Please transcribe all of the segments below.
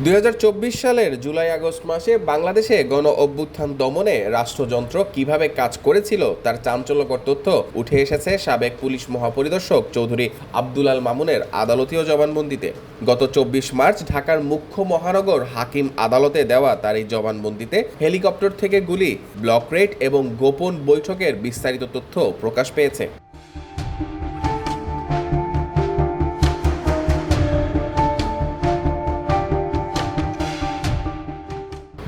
২০২৪ সালের জুলাই-আগস্ট মাসে বাংলাদেশে গণ-অভ্যুত্থান দমনে রাষ্ট্রযন্ত্র কিভাবে কাজ করেছিল তার চাঞ্চল্যকর তথ্য উঠে এসেছে সাবেক পুলিশ মহাপরিদর্শক চৌধুরী আব্দুল আল মামুনের আদালতীয় জবানবন্দিতে। গত ২৪ মার্চ ঢাকার মুখ্য মহানগর হাকিম আদালতে দেওয়া তার এই জবানবন্দিতে হেলিকপ্টার থেকে গুলি, ব্লক রেড এবং গোপন বৈঠকের বিস্তারিত তথ্য প্রকাশ পেয়েছে।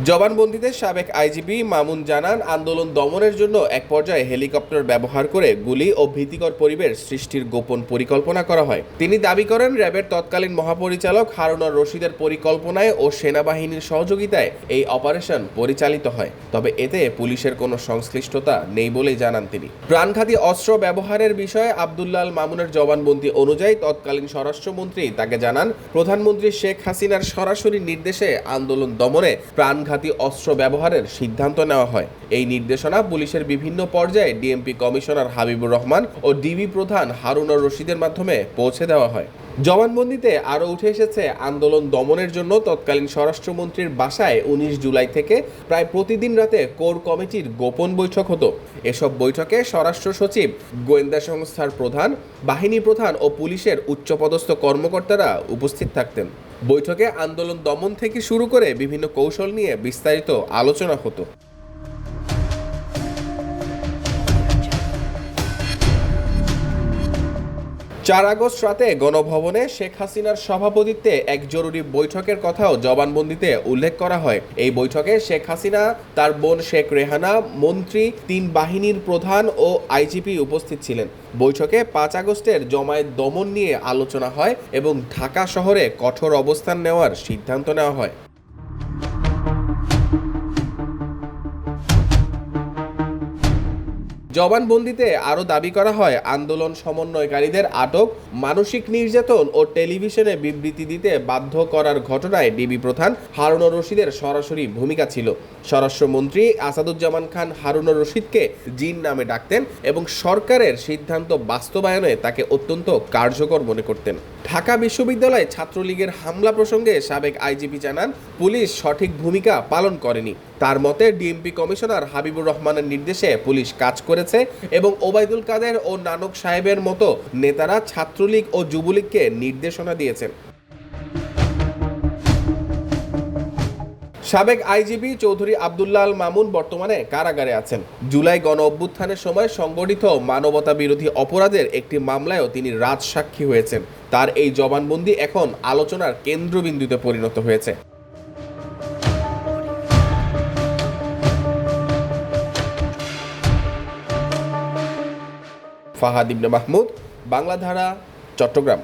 জবানবন্দিতে সাবেক আইজিপি মামুন জানান, আন্দোলন দমনের জন্য এক পর্যায়ে হেলিকপ্টার ব্যবহার করে গুলি ও ভীতিকর পরিবেশ সৃষ্টির গোপন পরিকল্পনা করা হয়। তিনি দাবি করেন, র্যাবের তৎকালীন মহাপরিচালক হারুনুর রশিদের পরিকল্পনায় ও সেনাবাহিনীর সহযোগিতায় এই অপারেশন পরিচালিত হয়। তবে এতে পুলিশের কোনো সংশ্লিষ্টতা নেই বলেই জানান তিনি। প্রাণঘাতী অস্ত্র ব্যবহারের বিষয়ে আব্দুল্লাহ আল মামুনের জবানবন্দি অনুযায়ী তৎকালীন স্বরাষ্ট্রমন্ত্রী তাকে জানান, প্রধানমন্ত্রী শেখ হাসিনার সরাসরি নির্দেশে আন্দোলন দমনে প্রাণঘাতী অস্ত্র ব্যবহারের সিদ্ধান্ত নেওয়া হয়। এই নির্দেশনা পুলিশের বিভিন্ন পর্যায়ে ডিএমপি কমিশনার হাবিবুর রহমান ও ডিবি প্রধান হারুনুর রশিদের মাধ্যমে পৌঁছে দেওয়া হয়। জবানবন্দিতে আরও উঠে এসেছে, আন্দোলন দমনের জন্য তৎকালীন স্বরাষ্ট্রমন্ত্রীর বাসায় ১৯ জুলাই থেকে প্রায় প্রতিদিন রাতে কোর কমিটির গোপন বৈঠক হতো। এসব বৈঠকে স্বরাষ্ট্র সচিব, গোয়েন্দা সংস্থার প্রধান, বাহিনী প্রধান ও পুলিশের উচ্চপদস্থ কর্মকর্তারা উপস্থিত থাকতেন। বৈঠকে আন্দোলন দমন থেকে শুরু করে বিভিন্ন কৌশল নিয়ে বিস্তারিত আলোচনা হতো। ৪ আগস্ট রাতে গণভবনে শেখ হাসিনার সভাপতিত্বে এক জরুরি বৈঠকের কথাও জবানবন্দিতে উল্লেখ করা হয়। এই বৈঠকে শেখ হাসিনা, তার বোন শেখ রেহানা, মন্ত্রী, ৩ বাহিনীর প্রধান ও আইজিপি উপস্থিত ছিলেন। বৈঠকে ৫ আগস্টের জমায়েত দমন নিয়ে আলোচনা হয় এবং ঢাকা শহরে কঠোর অবস্থান নেওয়ার সিদ্ধান্ত নেওয়া হয়। জবানবন্দিতে আরও দাবি করা হয়, আন্দোলন সমন্বয়কারীদের আটক, মানসিক নির্যাতন ও টেলিভিশনে বিবৃতি দিতে বাধ্য করার ঘটনায় ডিবি প্রধান হারুনুর রশিদের সরাসরি ভূমিকা ছিল। স্বরাষ্ট্রমন্ত্রী আসাদুজ্জামান খান হারুনুর রশিদকে জিন নামে ডাকতেন এবং সরকারের সিদ্ধান্ত বাস্তবায়নে তাকে অত্যন্ত কার্যকর মনে করতেন। ঢাকা বিশ্ববিদ্যালয়ে ছাত্রলীগের হামলা প্রসঙ্গে সাবেক আইজিপি জানান, পুলিশ সঠিক ভূমিকা পালন করেনি। তার মতে, ডিএমপি কমিশনার হাবিবুর রহমানের নির্দেশে পুলিশ কাজ করেছে এবং ওবায়দুল কাদের ও নানক সাহেবের মতো নেতারা ছাত্রলীগ ও যুবলীগকে নির্দেশনা দিয়েছেন। সাবেক আইজিপি চৌধুরী আব্দুল্লাহ আল মামুন বর্তমানে কারাগারে আছেন। জুলাই গণ-অভ্যুত্থানের সময় সংগঠিত মানবতা বিরোধী অপরাধের একটি মামলায়ও তিনি রাজসাক্ষী হয়েছেন। তার এই জবানবন্দি এখন আলোচনার কেন্দ্রবিন্দুতে পরিণত হয়েছে। ফাহাদ ইবনে মাহমুদ, বাংলাধারা, চট্টগ্রাম।